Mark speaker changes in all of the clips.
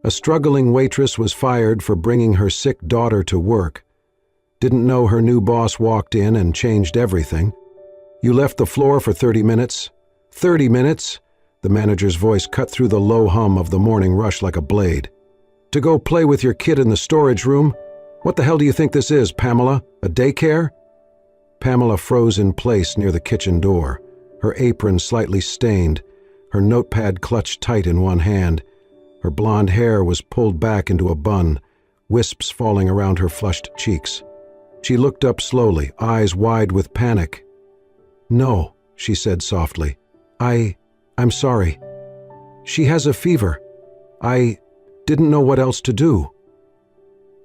Speaker 1: A struggling waitress was fired for bringing her sick daughter to work. Didn't know her new boss walked in and changed everything. You left the floor for 30 minutes. 30 minutes? The manager's voice cut through the low hum of the morning rush like a blade. To go play with your kid in the storage room? What the hell do you think this is, Pamela? A daycare? Pamela froze in place near the kitchen door, her apron slightly stained, her notepad clutched tight in one hand. Her blonde hair was pulled back into a bun, wisps falling around her flushed cheeks. She looked up slowly, eyes wide with panic. "No," she said softly. I'm sorry. She has a fever. I didn't know what else to do."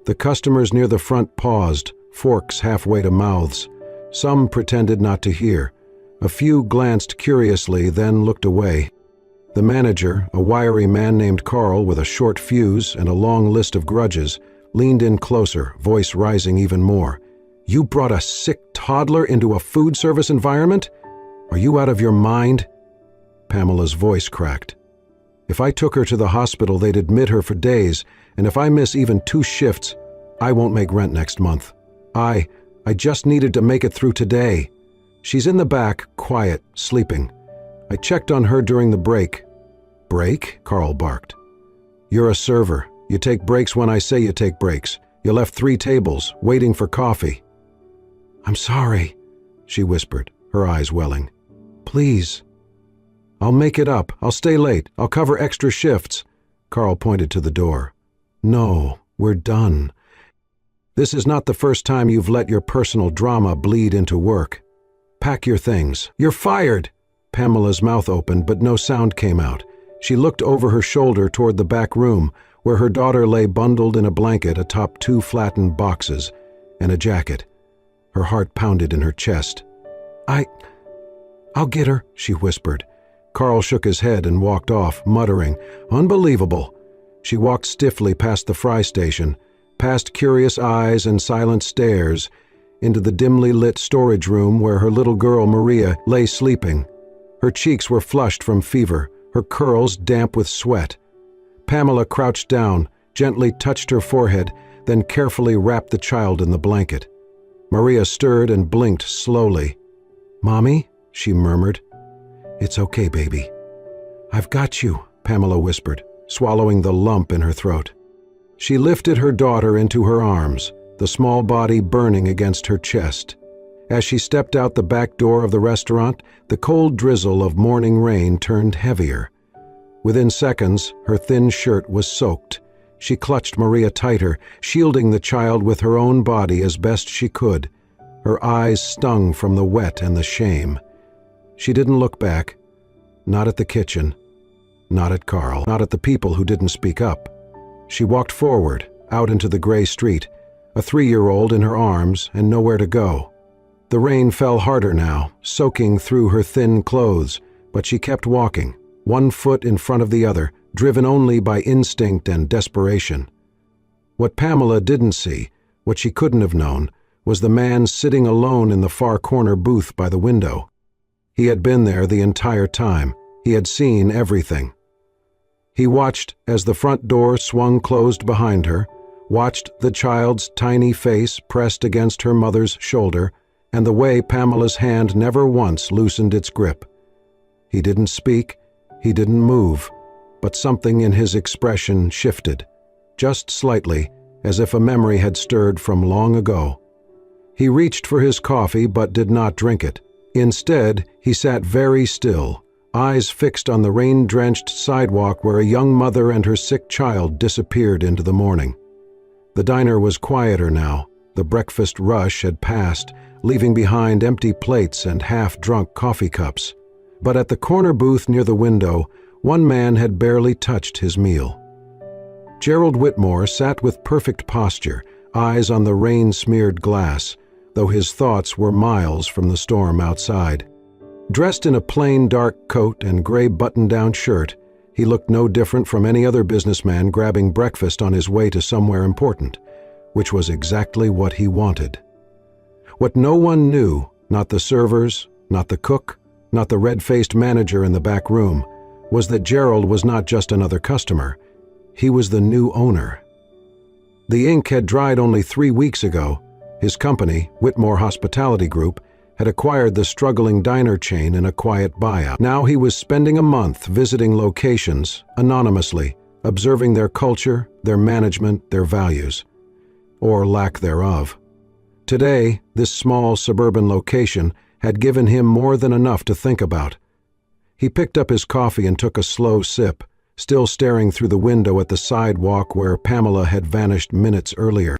Speaker 1: The customers near the front paused, forks halfway to mouths. Some pretended not to hear. A few glanced curiously, then looked away. The manager, a wiry man named Carl with a short fuse and a long list of grudges, leaned in closer, voice rising even more. "You brought a sick toddler into a food service environment? Are you out of your mind?" Pamela's voice cracked. "If I took her to the hospital, they'd admit her for days, and if I miss even 2 shifts, I won't make rent next month. I just needed to make it through today. She's in the back, quiet, sleeping. I checked on her during the break." "Break?" Carl barked. "You're a server. You take breaks when I say you take breaks. You left 3 tables, waiting for coffee." "I'm sorry," she whispered, her eyes welling. "Please." "I'll make it up. I'll stay late. I'll cover extra shifts." Carl pointed to the door. "No, we're done. This is not the first time you've let your personal drama bleed into work. Pack your things. You're fired!" Pamela's mouth opened, but no sound came out. She looked over her shoulder toward the back room, where her daughter lay bundled in a blanket atop 2 flattened boxes and a jacket. Her heart pounded in her chest. I'll get her," she whispered. Carl shook his head and walked off, muttering, "Unbelievable." She walked stiffly past the fry station, past curious eyes and silent stares, into the dimly lit storage room where her little girl Maria lay sleeping. Her cheeks were flushed from fever, her curls damp with sweat. Pamela crouched down, gently touched her forehead, then carefully wrapped the child in the blanket. Maria stirred and blinked slowly. "Mommy?" she murmured. "It's okay, baby." "I've got you," Pamela whispered, swallowing the lump in her throat. She lifted her daughter into her arms, the small body burning against her chest. As she stepped out the back door of the restaurant, the cold drizzle of morning rain turned heavier. Within seconds, her thin shirt was soaked. She clutched Maria tighter, shielding the child with her own body as best she could. Her eyes stung from the wet and the shame. She didn't look back. Not at the kitchen. Not at Carl. Not at the people who didn't speak up. She walked forward, out into the gray street, a 3-year-old in her arms and nowhere to go. The rain fell harder now, soaking through her thin clothes, but she kept walking, one foot in front of the other, driven only by instinct and desperation. What Pamela didn't see, what she couldn't have known, was the man sitting alone in the far corner booth by the window. He had been there the entire time. He had seen everything. He watched as the front door swung closed behind her, watched the child's tiny face pressed against her mother's shoulder, and the way Pamela's hand never once loosened its grip. He didn't speak, he didn't move, but something in his expression shifted, just slightly, as if a memory had stirred from long ago. He reached for his coffee but did not drink it. Instead, he sat very still, eyes fixed on the rain-drenched sidewalk where a young mother and her sick child disappeared into the morning. The diner was quieter now. The breakfast rush had passed, leaving behind empty plates and half-drunk coffee cups. But at the corner booth near the window, one man had barely touched his meal. Gerald Whitmore sat with perfect posture, eyes on the rain-smeared glass, though his thoughts were miles from the storm outside. Dressed in a plain dark coat and gray button-down shirt, he looked no different from any other businessman grabbing breakfast on his way to somewhere important, which was exactly what he wanted. What no one knew, not the servers, not the cook, not the red-faced manager in the back room, was that Gerald was not just another customer. He was the new owner. The ink had dried only 3 weeks ago. His company, Whitmore Hospitality Group, had acquired the struggling diner chain in a quiet buyout. Now he was spending a month visiting locations, anonymously, observing their culture, their management, their values, or lack thereof. Today, this small suburban location had given him more than enough to think about. He picked up his coffee and took a slow sip, still staring through the window at the sidewalk where Pamela had vanished minutes earlier.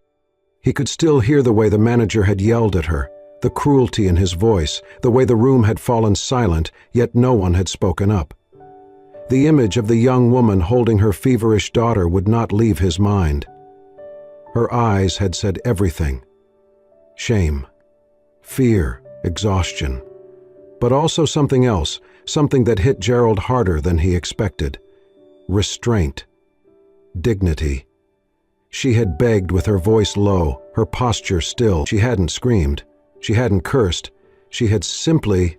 Speaker 1: He could still hear the way the manager had yelled at her, the cruelty in his voice, the way the room had fallen silent, yet no one had spoken up. The image of the young woman holding her feverish daughter would not leave his mind. Her eyes had said everything. Shame, fear, exhaustion. But also something else, something that hit Gerald harder than he expected. Restraint. Dignity. She had begged with her voice low, her posture still. She hadn't screamed. She hadn't cursed. She had simply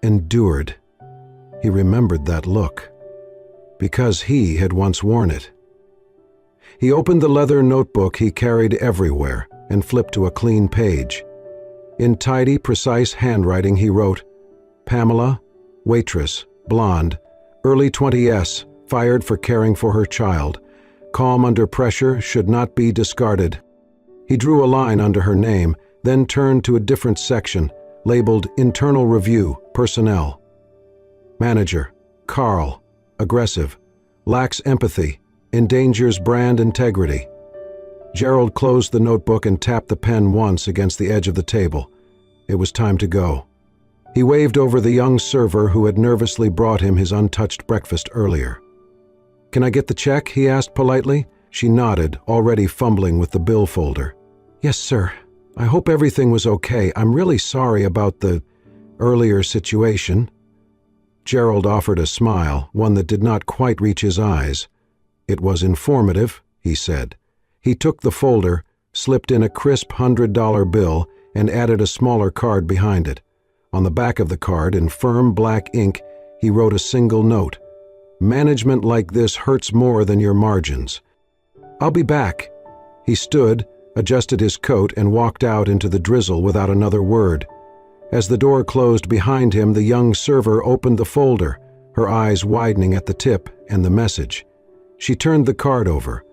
Speaker 1: endured. He remembered that look, because he had once worn it. He opened the leather notebook he carried everywhere and flipped to a clean page. In tidy, precise handwriting he wrote, Pamela, waitress, blonde, early 20s, fired for caring for her child. Calm under pressure, should not be discarded. He drew a line under her name, then turned to a different section, labeled Internal Review, Personnel. Manager, Carl, aggressive, lacks empathy, endangers brand integrity. Gerald closed the notebook and tapped the pen once against the edge of the table. It was time to go. He waved over the young server who had nervously brought him his untouched breakfast earlier. Can I get the check? He asked politely. She nodded, already fumbling with the bill folder. Yes, sir. I hope everything was okay. I'm really sorry about the earlier situation. Gerald offered a smile, one that did not quite reach his eyes. It was informative, he said. He took the folder, slipped in a crisp $100 bill, and added a smaller card behind it. On the back of the card, in firm black ink, he wrote a single note. Management like this hurts more than your margins. I'll be back. He stood, adjusted his coat, and walked out into the drizzle without another word. As the door closed behind him, the young server opened the folder, her eyes widening at the tip and the message. She turned the card over,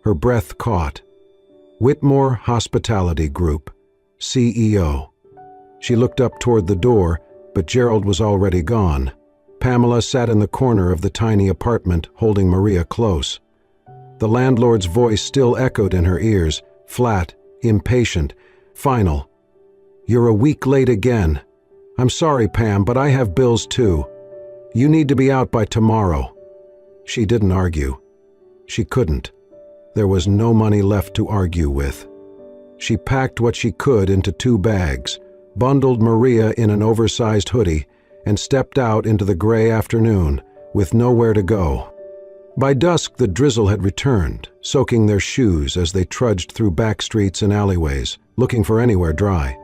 Speaker 1: her breath caught. Whitmore Hospitality Group, CEO. She looked up toward the door, but Gerald was already gone. Pamela sat in the corner of the tiny apartment, holding Maria close. The landlord's voice still echoed in her ears, flat, impatient, final. You're a week late again. I'm sorry, Pam, but I have bills too. You need to be out by tomorrow. She didn't argue. She couldn't. There was no money left to argue with. She packed what she could into 2 bags, bundled Maria in an oversized hoodie, and stepped out into the gray afternoon, with nowhere to go. By dusk, the drizzle had returned, soaking their shoes as they trudged through back streets and alleyways, looking for anywhere dry.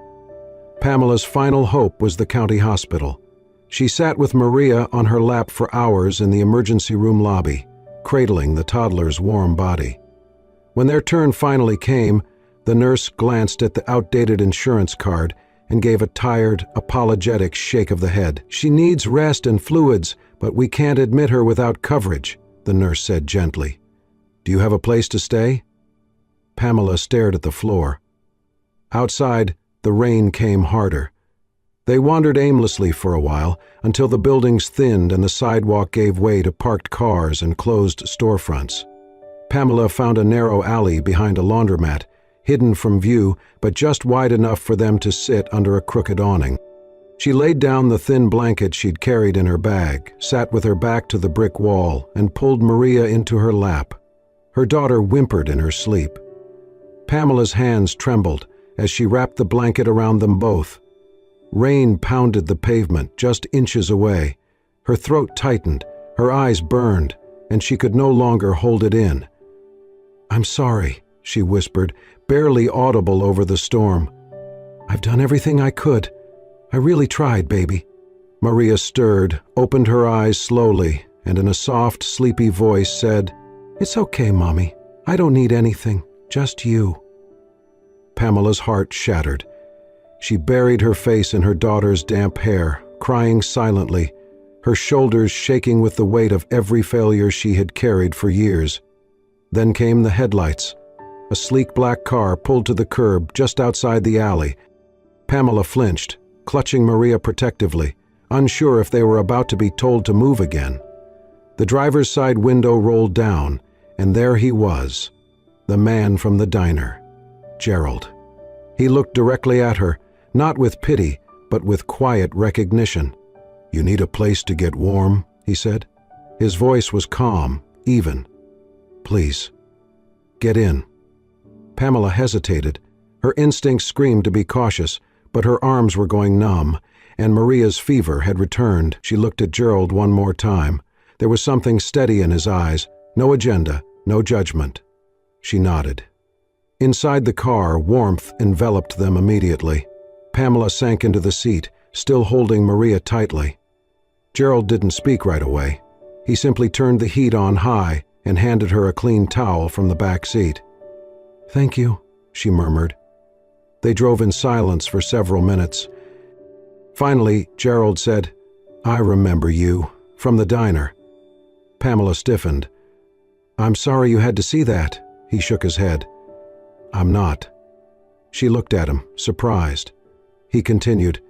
Speaker 1: Pamela's final hope was the county hospital. She sat with Maria on her lap for hours in the emergency room lobby, cradling the toddler's warm body. When their turn finally came, the nurse glanced at the outdated insurance card and gave a tired, apologetic shake of the head. She needs rest and fluids, but we can't admit her without coverage, the nurse said gently. Do you have a place to stay? Pamela stared at the floor. Outside, the rain came harder. They wandered aimlessly for a while until the buildings thinned and the sidewalk gave way to parked cars and closed storefronts. Pamela found a narrow alley behind a laundromat, hidden from view but just wide enough for them to sit under a crooked awning. She laid down the thin blanket she'd carried in her bag, sat with her back to the brick wall, and pulled Maria into her lap. Her daughter whimpered in her sleep. Pamela's hands trembled as she wrapped the blanket around them both. Rain pounded the pavement just inches away. Her throat tightened, her eyes burned, and she could no longer hold it in. I'm sorry, she whispered, barely audible over the storm. I've done everything I could. I really tried, baby. Maria stirred, opened her eyes slowly, and in a soft, sleepy voice said, It's okay, Mommy. I don't need anything, just you. Pamela's heart shattered. She buried her face in her daughter's damp hair, crying silently, her shoulders shaking with the weight of every failure she had carried for years. Then came the headlights. A sleek black car pulled to the curb just outside the alley. Pamela flinched, clutching Maria protectively, unsure if they were about to be told to move again. The driver's side window rolled down, and there he was, the man from the diner, Gerald. He looked directly at her, not with pity, but with quiet recognition. "You need a place to get warm," he said. His voice was calm, even. "Please, get in." Pamela hesitated. Her instincts screamed to be cautious, but her arms were going numb, and Maria's fever had returned. She looked at Gerald one more time. There was something steady in his eyes, no agenda, no judgment. She nodded. Inside the car, warmth enveloped them immediately. Pamela sank into the seat, still holding Maria tightly. Gerald didn't speak right away. He simply turned the heat on high and handed her a clean towel from the back seat. "Thank you," she murmured. They drove in silence for several minutes. Finally, Gerald said, "I remember you, from the diner." Pamela stiffened. "I'm sorry you had to see that," he shook his head. "I'm not." She looked at him, surprised. He continued,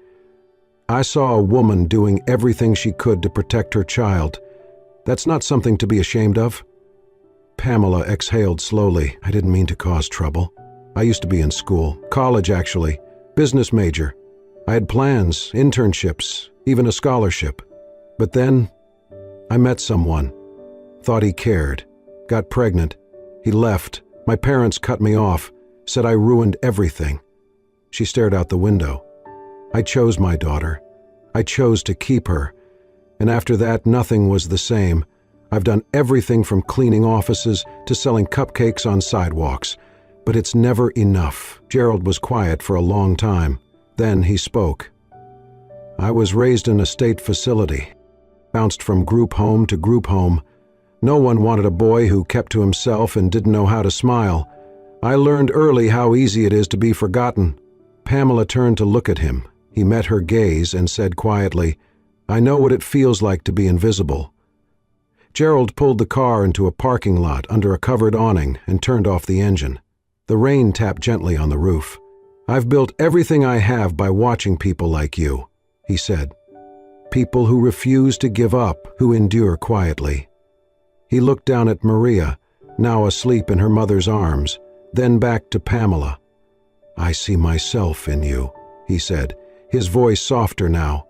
Speaker 1: "I saw a woman doing everything she could to protect her child. That's not something to be ashamed of." Pamela exhaled slowly. "I didn't mean to cause trouble. I used to be in school, college actually, business major. I had plans, internships, even a scholarship. But then I met someone, thought he cared, got pregnant. He left. My parents cut me off, said I ruined everything." She stared out the window. "I chose my daughter. I chose to keep her. And after that, nothing was the same. I've done everything from cleaning offices to selling cupcakes on sidewalks. But it's never enough." Gerald was quiet for a long time. Then he spoke. "I was raised in a state facility, bounced from group home to group home. No one wanted a boy who kept to himself and didn't know how to smile. I learned early how easy it is to be forgotten." Pamela turned to look at him. He met her gaze and said quietly, "I know what it feels like to be invisible." Gerald pulled the car into a parking lot under a covered awning and turned off the engine. The rain tapped gently on the roof. "I've built everything I have by watching people like you," he said. "People who refuse to give up, who endure quietly." He looked down at Maria, now asleep in her mother's arms, then back to Pamela. "I see myself in you," he said, his voice softer now.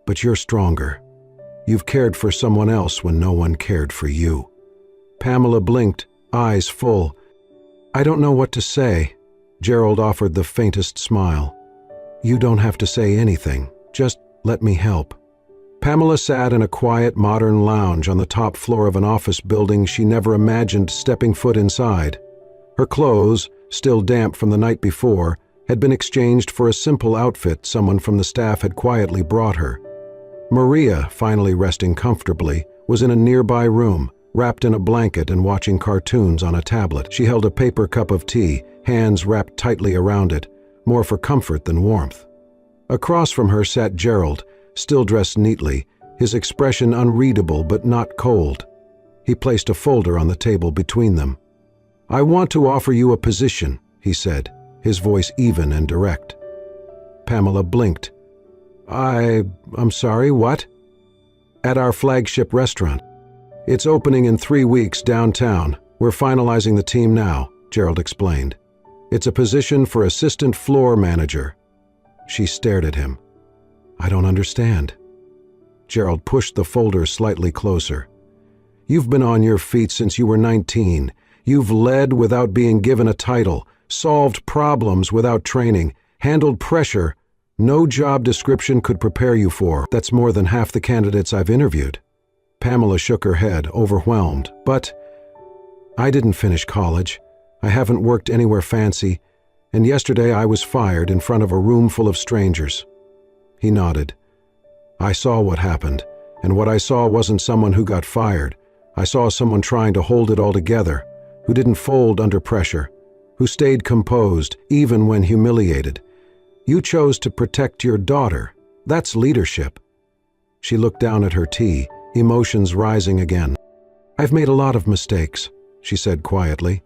Speaker 1: "But you're stronger. You've cared for someone else when no one cared for you." Pamela blinked, eyes full. "I don't know what to say." Gerald offered the faintest smile. "You don't have to say anything. Just let me help." Pamela sat in a quiet, modern lounge on the top floor of an office building she never imagined stepping foot inside. Her clothes, still damp from the night before, had been exchanged for a simple outfit someone from the staff had quietly brought her. Maria, finally resting comfortably, was in a nearby room, wrapped in a blanket and watching cartoons on a tablet. She held a paper cup of tea, hands wrapped tightly around it, more for comfort than warmth. Across from her sat Gerald, still dressed neatly, his expression unreadable but not cold. He placed a folder on the table between them. "I want to offer you a position," he said, his voice even and direct. Pamela blinked. I'm sorry, what?" "At our flagship restaurant. It's opening in 3 weeks downtown. We're finalizing the team now," Gerald explained. "It's a position for assistant floor manager." She stared at him. "I don't understand." Gerald pushed the folder slightly closer. "You've been on your feet since you were 19. You've led without being given a title, solved problems without training, handled pressure no job description could prepare you for. That's more than half the candidates I've interviewed." Pamela shook her head, overwhelmed. "But I didn't finish college. I haven't worked anywhere fancy, and yesterday I was fired in front of a room full of strangers." He nodded. "I saw what happened, and what I saw wasn't someone who got fired. I saw someone trying to hold it all together, who didn't fold under pressure, who stayed composed even when humiliated. You chose to protect your daughter. That's leadership." She looked down at her tea, emotions rising again. "I've made a lot of mistakes," she said quietly.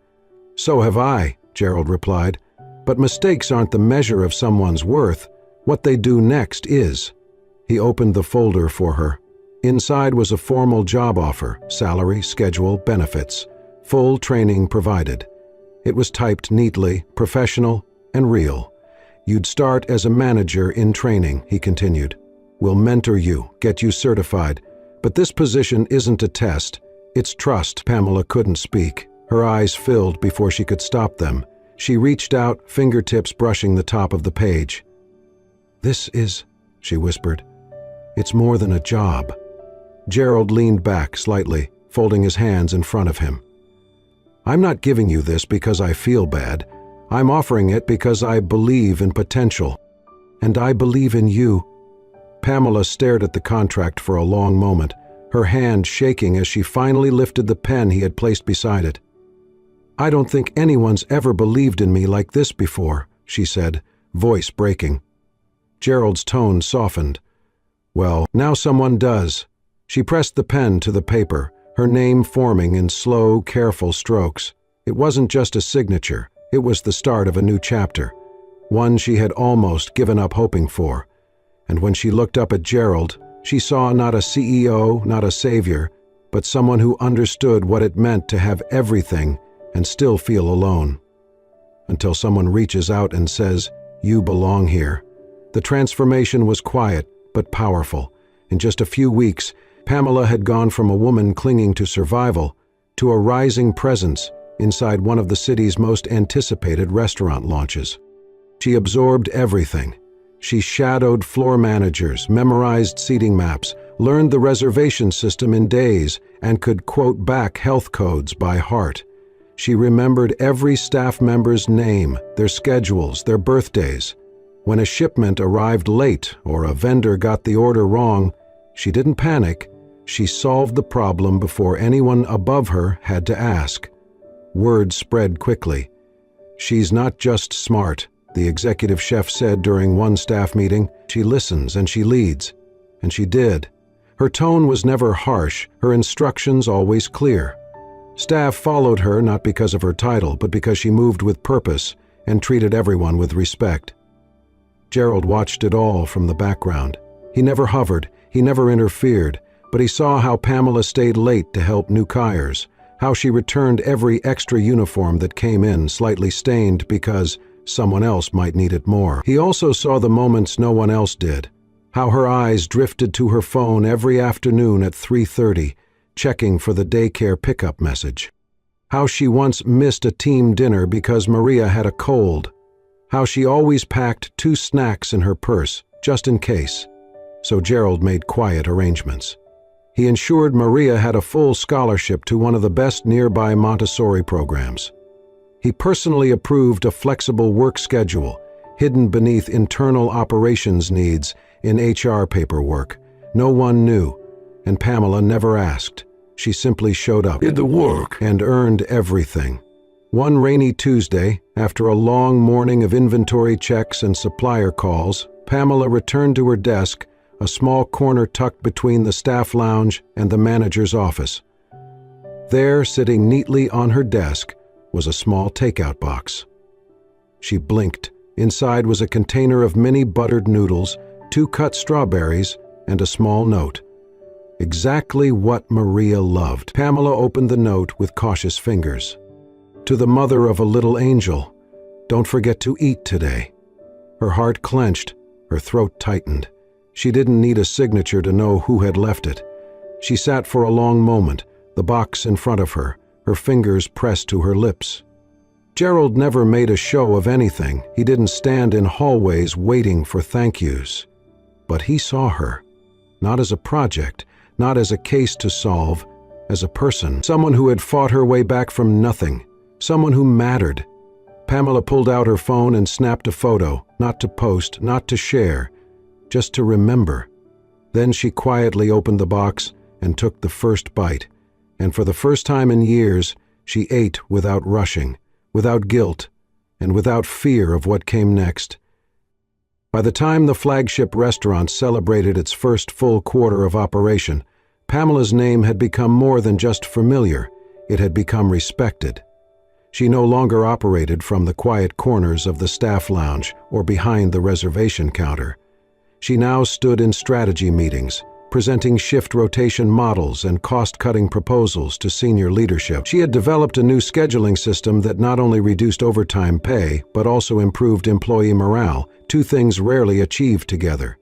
Speaker 1: "So have I," Gerald replied. "But mistakes aren't the measure of someone's worth. What they do next is." He opened the folder for her. Inside was a formal job offer, salary, schedule, benefits, full training provided. It was typed neatly, professional, and real. "You'd start as a manager in training," he continued. "We'll mentor you, get you certified. But this position isn't a test. It's trust." Pamela couldn't speak. Her eyes filled before she could stop them. She reached out, fingertips brushing the top of the page. "This is," she whispered. "It's more than a job." Gerald leaned back slightly, folding his hands in front of him. "I'm not giving you this because I feel bad. I'm offering it because I believe in potential. And I believe in you." Pamela stared at the contract for a long moment, her hand shaking as she finally lifted the pen he had placed beside it. "I don't think anyone's ever believed in me like this before," she said, voice breaking. Gerald's tone softened. "Well, now someone does." She pressed the pen to the paper, her name forming in slow, careful strokes. It wasn't just a signature, it was the start of a new chapter, one she had almost given up hoping for. And when she looked up at Gerald, she saw not a CEO, not a savior, but someone who understood what it meant to have everything and still feel alone. Until someone reaches out and says, "You belong here." The transformation was quiet, but powerful. In just a few weeks, Pamela had gone from a woman clinging to survival to a rising presence inside one of the city's most anticipated restaurant launches. She absorbed everything. She shadowed floor managers, memorized seating maps, learned the reservation system in days, and could quote back health codes by heart. She remembered every staff member's name, their schedules, their birthdays. When a shipment arrived late or a vendor got the order wrong, she didn't panic. She solved the problem before anyone above her had to ask. Word spread quickly. "She's not just smart," the executive chef said during one staff meeting. "She listens and she leads." And she did. Her tone was never harsh, her instructions always clear. Staff followed her not because of her title, but because she moved with purpose and treated everyone with respect. Gerald watched it all from the background. He never hovered, he never interfered, but he saw how Pamela stayed late to help new hires, how she returned every extra uniform that came in slightly stained because someone else might need it more. He also saw the moments no one else did, how her eyes drifted to her phone every afternoon at 3:30, checking for the daycare pickup message. How she once missed a team dinner because Maria had a cold. How she always packed 2 snacks in her purse, just in case. So Gerald made quiet arrangements. He ensured Maria had a full scholarship to one of the best nearby Montessori programs. He personally approved a flexible work schedule, hidden beneath internal operations needs in HR paperwork. No one knew, and Pamela never asked. She simply showed up,
Speaker 2: did the work,
Speaker 1: and earned everything. One rainy Tuesday, after a long morning of inventory checks and supplier calls, Pamela returned to her desk, a small corner tucked between the staff lounge and the manager's office. There, sitting neatly on her desk, was a small takeout box. She blinked. Inside was a container of mini buttered noodles, 2 cut strawberries, and a small note. Exactly what Maria loved. Pamela opened the note with cautious fingers. "To the mother of a little angel, don't forget to eat today." Her heart clenched, her throat tightened. She didn't need a signature to know who had left it. She sat for a long moment, the box in front of her, her fingers pressed to her lips. Gerald never made a show of anything. He didn't stand in hallways waiting for thank yous. But he saw her, not as a project, not as a case to solve, as a person, someone who had fought her way back from nothing, someone who mattered. Pamela pulled out her phone and snapped a photo, not to post, not to share, just to remember. Then she quietly opened the box and took the first bite. and for the first time in years, she ate without rushing, without guilt, and without fear of what came next. By the time the flagship restaurant celebrated its first full quarter of operation, Pamela's name had become more than just familiar, it had become respected. She no longer operated from the quiet corners of the staff lounge or behind the reservation counter. She now stood in strategy meetings, presenting shift rotation models and cost-cutting proposals to senior leadership. She had developed a new scheduling system that not only reduced overtime pay, but also improved employee morale, two things rarely achieved together.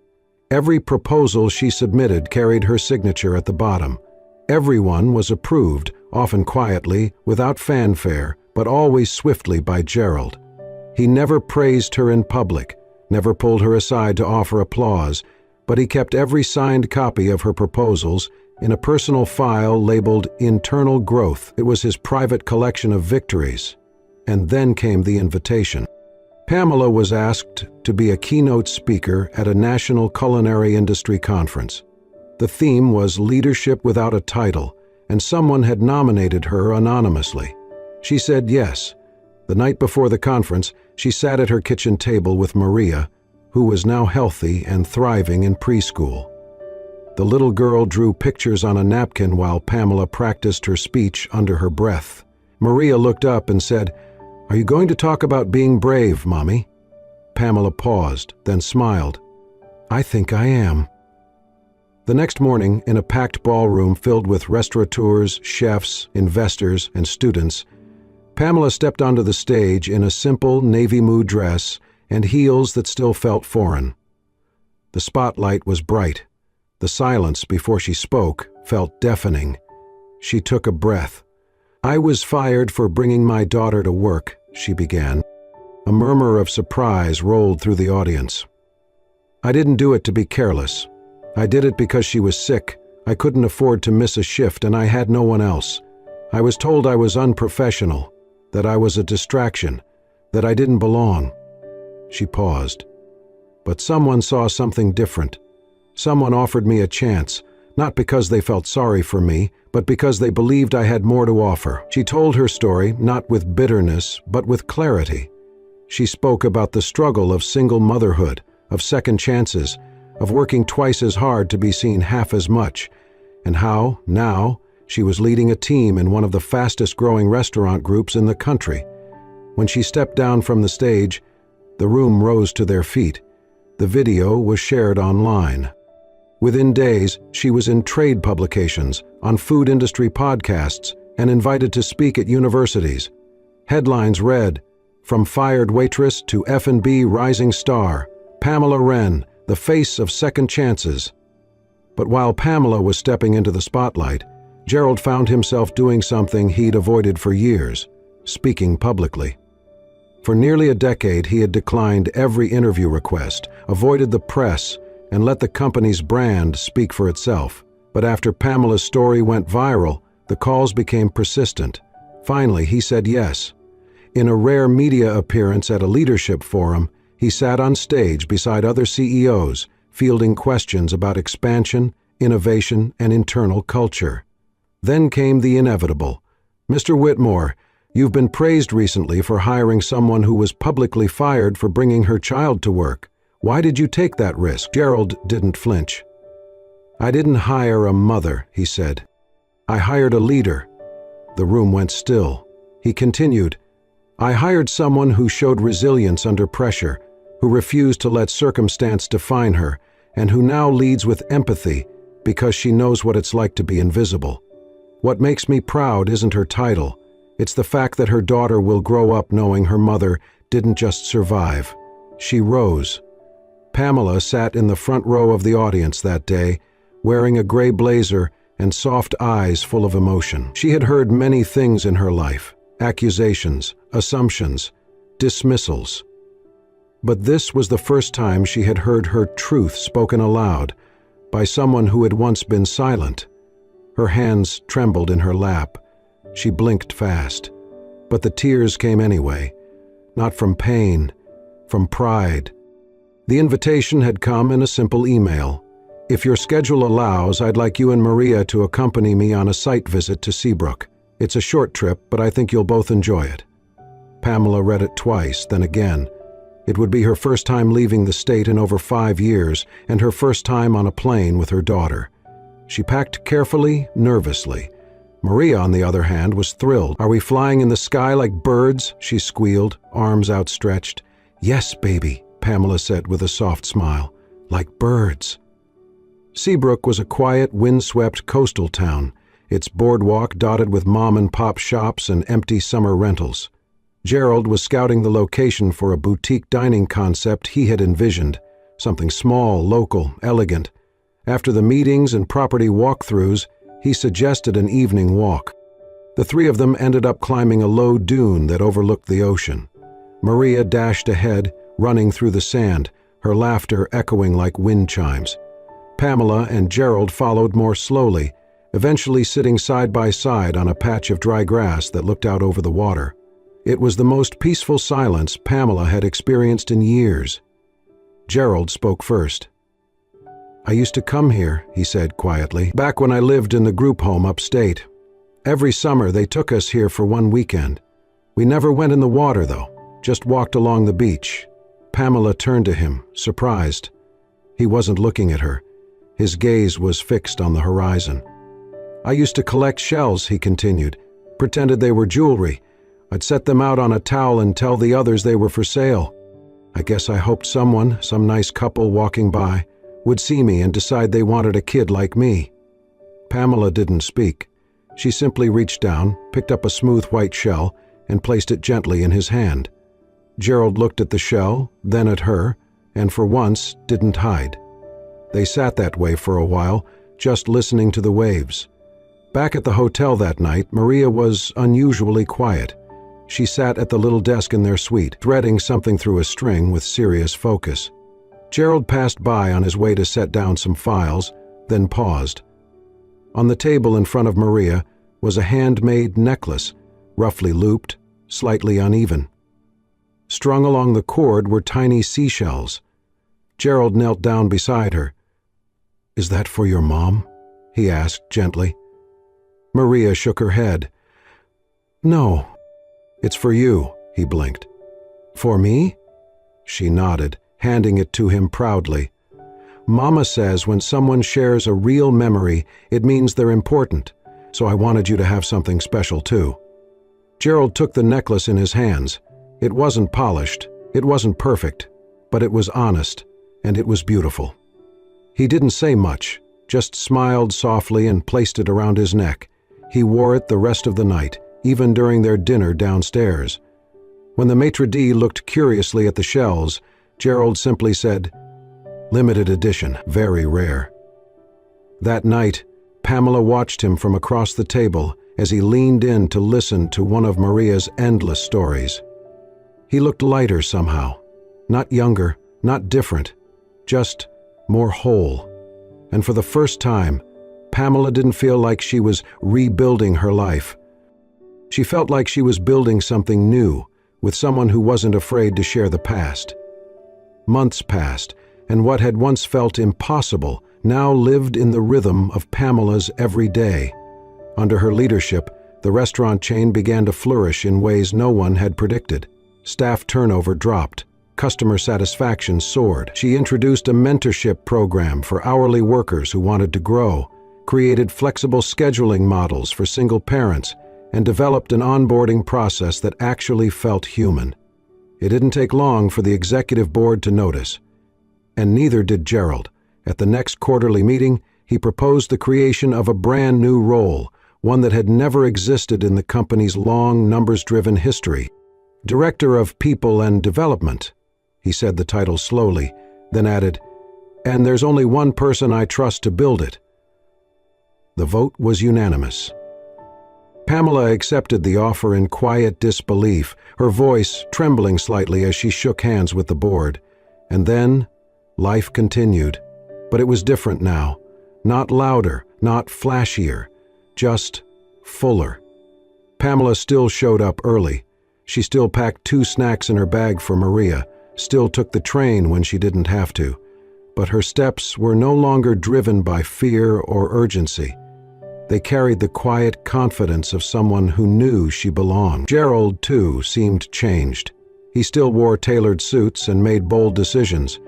Speaker 1: Every proposal she submitted carried her signature at the bottom. Everyone was approved, often quietly, without fanfare, but always swiftly by Gerald. He never praised her in public, never pulled her aside to offer applause, but he kept every signed copy of her proposals in a personal file labeled Internal Growth. It was his private collection of victories. And then came the invitation. Pamela was asked to be a keynote speaker at a national culinary industry conference. The theme was Leadership Without a Title, and someone had nominated her anonymously. She said yes. The night before the conference, she sat at her kitchen table with Maria, who was now healthy and thriving in preschool. The little girl drew pictures on a napkin while Pamela practiced her speech under her breath. Maria looked up and said, "Are you going to talk about being brave, Mommy?" Pamela paused, then smiled. "I think I am." The next morning, in a packed ballroom filled with restaurateurs, chefs, investors, and students, Pamela stepped onto the stage in a simple navy blue dress and heels that still felt foreign. The spotlight was bright. The silence before she spoke felt deafening. She took a breath. "I was fired for bringing my daughter to work," she began. A murmur of surprise rolled through the audience. "I didn't do it to be careless. I did it because she was sick. I couldn't afford to miss a shift and I had no one else. I was told I was unprofessional, that I was a distraction, that I didn't belong." She paused. "But someone saw something different. Someone offered me a chance, not because they felt sorry for me, but because they believed I had more to offer." She told her story not with bitterness, but with clarity. She spoke about the struggle of single motherhood, of second chances, of working twice as hard to be seen half as much, and how, now, she was leading a team in one of the fastest-growing restaurant groups in the country. When she stepped down from the stage, the room rose to their feet. The video was shared online. Within days, she was in trade publications, on food industry podcasts, and invited to speak at universities. Headlines read, "From fired waitress to F&B rising star, Pamela Wren, the face of second chances." But while Pamela was stepping into the spotlight, Gerald found himself doing something he'd avoided for years, speaking publicly. For nearly a decade, he had declined every interview request, avoided the press, and let the company's brand speak for itself. But after Pamela's story went viral, the calls became persistent. Finally, he said yes. In a rare media appearance at a leadership forum, he sat on stage beside other CEOs, fielding questions about expansion, innovation, and internal culture. Then came the inevitable. "Mr. Whitmore, you've been praised recently for hiring someone who was publicly fired for bringing her child to work. Why did you take that risk?" Gerald didn't flinch. "I didn't hire a mother," he said. "I hired a leader." The room went still. He continued, "I hired someone who showed resilience under pressure, who refused to let circumstance define her, and who now leads with empathy because she knows what it's like to be invisible. What makes me proud isn't her title. It's the fact that her daughter will grow up knowing her mother didn't just survive. She rose." Pamela sat in the front row of the audience that day, wearing a gray blazer and soft eyes full of emotion. She had heard many things in her life, accusations, assumptions, dismissals. But this was the first time she had heard her truth spoken aloud by someone who had once been silent. Her hands trembled in her lap. She blinked fast. But the tears came anyway, not from pain, from pride. The invitation had come in a simple email. If your schedule allows, I'd like you and Maria to accompany me on a site visit to Seabrook. It's a short trip, but I think you'll both enjoy it." Pamela read it twice, then again. It would be her first time leaving the state in over 5 years, and her first time on a plane with her daughter. She packed carefully, nervously. Maria, on the other hand, was thrilled. "Are we flying in the sky like birds?" she squealed, arms outstretched. "Yes, baby," Pamela said with a soft smile. "Like birds." Seabrook was a quiet, windswept coastal town, its boardwalk dotted with mom-and-pop shops and empty summer rentals. Gerald was scouting the location for a boutique dining concept he had envisioned, something small, local, elegant. After the meetings and property walkthroughs, he suggested an evening walk. The three of them ended up climbing a low dune that overlooked the ocean. Maria dashed ahead, running through the sand, her laughter echoing like wind chimes. Pamela and Gerald followed more slowly, eventually sitting side by side on a patch of dry grass that looked out over the water. It was the most peaceful silence Pamela had experienced in years. Gerald spoke first. "I used to come here," he said quietly, "back when I lived in the group home upstate. Every summer they took us here for one weekend. We never went in the water, though, just walked along the beach." Pamela turned to him, surprised. He wasn't looking at her. His gaze was fixed on the horizon. "I used to collect shells," he continued, "pretended they were jewelry. I'd set them out on a towel and tell the others they were for sale. I guess I hoped someone, some nice couple walking by, would see me and decide they wanted a kid like me." Pamela didn't speak. She simply reached down, picked up a smooth white shell, and placed it gently in his hand. Gerald looked at the shell, then at her, and for once didn't hide. They sat that way for a while, just listening to the waves. Back at the hotel that night, Maria was unusually quiet. She sat at the little desk in their suite, threading something through a string with serious focus. Gerald passed by on his way to set down some files, then paused. On the table in front of Maria was a handmade necklace, roughly looped, slightly uneven. Strung along the cord were tiny seashells. Gerald knelt down beside her. "Is that for your mom?" he asked gently. Maria shook her head. "No, it's for you," he blinked. "For me?" She nodded, handing it to him proudly. "Mama says when someone shares a real memory, it means they're important, so I wanted you to have something special too." Gerald took the necklace in his hands. It wasn't polished, it wasn't perfect, but it was honest, and it was beautiful. He didn't say much, just smiled softly and placed it around his neck. He wore it the rest of the night, even during their dinner downstairs. When the maitre d' looked curiously at the shells, Gerald simply said, "Limited edition, very rare." That night, Pamela watched him from across the table as he leaned in to listen to one of Maria's endless stories. He looked lighter somehow, not younger, not different, just more whole. And for the first time, Pamela didn't feel like she was rebuilding her life. She felt like she was building something new with someone who wasn't afraid to share the past. Months passed, and what had once felt impossible now lived in the rhythm of Pamela's every day. Under her leadership, the restaurant chain began to flourish in ways no one had predicted. Staff turnover dropped. Customer satisfaction soared. She introduced a mentorship program for hourly workers who wanted to grow, created flexible scheduling models for single parents, and developed an onboarding process that actually felt human. It didn't take long for the executive board to notice. And neither did Gerald. At the next quarterly meeting, he proposed the creation of a brand new role, one that had never existed in the company's long, numbers-driven history. Director of People and Development. He said the title slowly, then added, "And there's only one person I trust to build it." The vote was unanimous. Pamela accepted the offer in quiet disbelief, her voice trembling slightly as she shook hands with the board. And then, life continued. But it was different now. Not louder, not flashier, just fuller. Pamela still showed up early. She still packed 2 snacks in her bag for Maria, still took the train when she didn't have to. but her steps were no longer driven by fear or urgency. They carried the quiet confidence of someone who knew she belonged. Gerald, too, seemed changed. He still wore tailored suits and made bold decisions,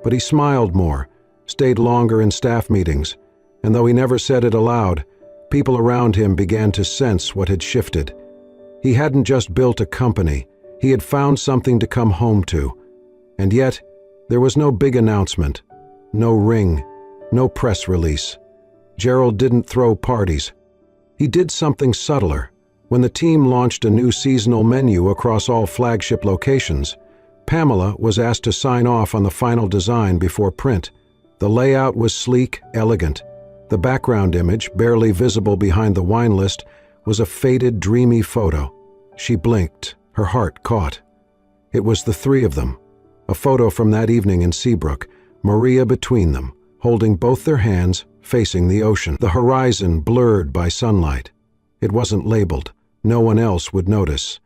Speaker 1: but he smiled more, stayed longer in staff meetings, and though he never said it aloud, people around him began to sense what had shifted. He hadn't just built a company, he had found something to come home to. And yet, there was no big announcement, no ring, no press release. Gerald didn't throw parties. He did something subtler. When the team launched a new seasonal menu across all flagship locations, Pamela was asked to sign off on the final design before print. The layout was sleek, elegant. The background image, barely visible behind the wine list, was a faded, dreamy photo. She blinked, her heart caught. It was the three of them. A photo from that evening in Seabrook, Maria between them, holding both their hands, facing the ocean. The horizon blurred by sunlight. It wasn't labeled. No one else would notice.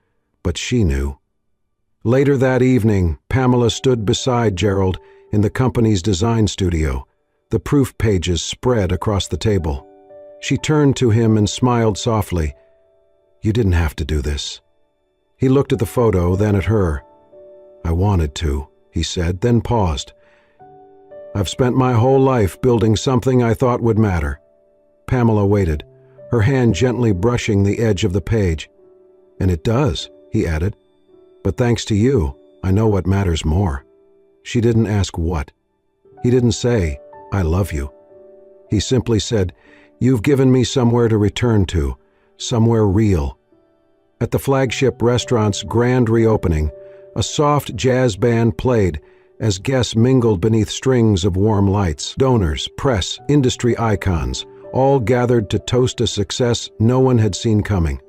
Speaker 1: But she knew. Later that evening, Pamela stood beside Gerald in the company's design studio. The proof pages spread across the table. She turned to him and smiled softly. "You didn't have to do this." He looked at the photo, then at her. "I wanted to," he said, then paused. "I've spent my whole life building something I thought would matter." Pamela waited, her hand gently brushing the edge of the page. "And it does," he added. "But thanks to you, I know what matters more." She didn't ask what. He didn't say, "I love you." He simply said, "You've given me somewhere to return to, somewhere real." At the flagship restaurant's grand reopening, a soft jazz band played as guests mingled beneath strings of warm lights. Donors, press, industry icons, all gathered to toast a success no one had seen coming.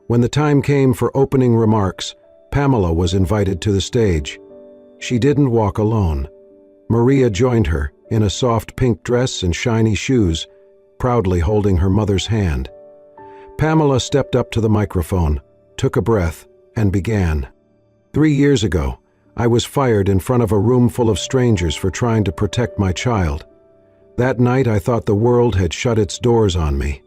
Speaker 1: When the time came for opening remarks, Pamela was invited to the stage. She didn't walk alone. Maria joined her, in a soft pink dress and shiny shoes, proudly holding her mother's hand. Pamela stepped up to the microphone, took a breath, and began. "3 years ago, I was fired in front of a room full of strangers for trying to protect my child. That night I thought the world had shut its doors on me."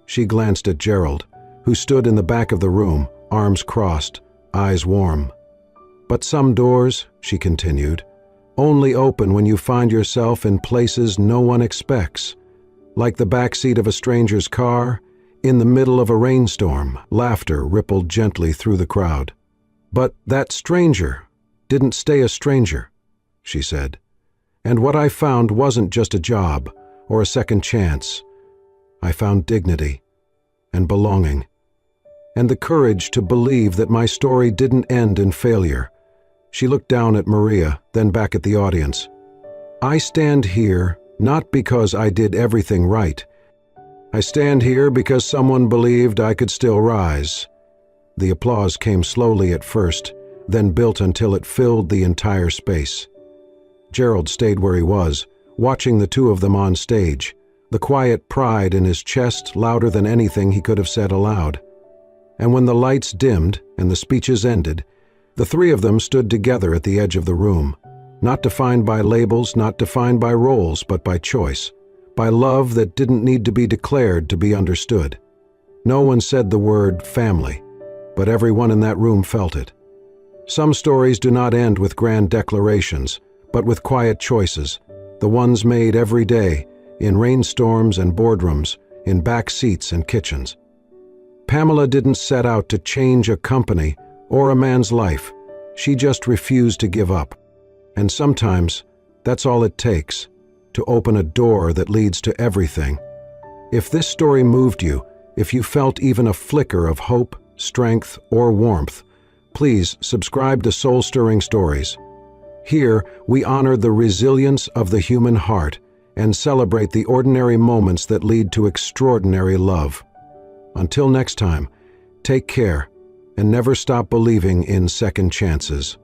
Speaker 1: She glanced at Gerald, who stood in the back of the room, arms crossed, eyes warm. "But some doors," she continued, "only open when you find yourself in places no one expects. Like the backseat of a stranger's car, in the middle of a rainstorm." Laughter rippled gently through the crowd. "But that stranger didn't stay a stranger," she said. "And what I found wasn't just a job or a second chance. I found dignity and belonging, and the courage to believe that my story didn't end in failure." She looked down at Maria, then back at the audience. "I stand here not because I did everything right. I stand here because someone believed I could still rise." The applause came slowly at first, then built until it filled the entire space. Gerald stayed where he was, watching the two of them on stage, the quiet pride in his chest louder than anything he could have said aloud. And when the lights dimmed and the speeches ended, the three of them stood together at the edge of the room, not defined by labels, not defined by roles, but by choice, by love that didn't need to be declared to be understood. No one said the word family, but everyone in that room felt it. Some stories do not end with grand declarations, but with quiet choices, the ones made every day, in rainstorms and boardrooms, in back seats and kitchens. Pamela didn't set out to change a company or a man's life. She just refused to give up. And sometimes, that's all it takes, to open a door that leads to everything. If this story moved you, if you felt even a flicker of hope, strength, or warmth, please subscribe to Soul Stirring Stories. Here, we honor the resilience of the human heart and celebrate the ordinary moments that lead to extraordinary love. Until next time, take care and never stop believing in second chances.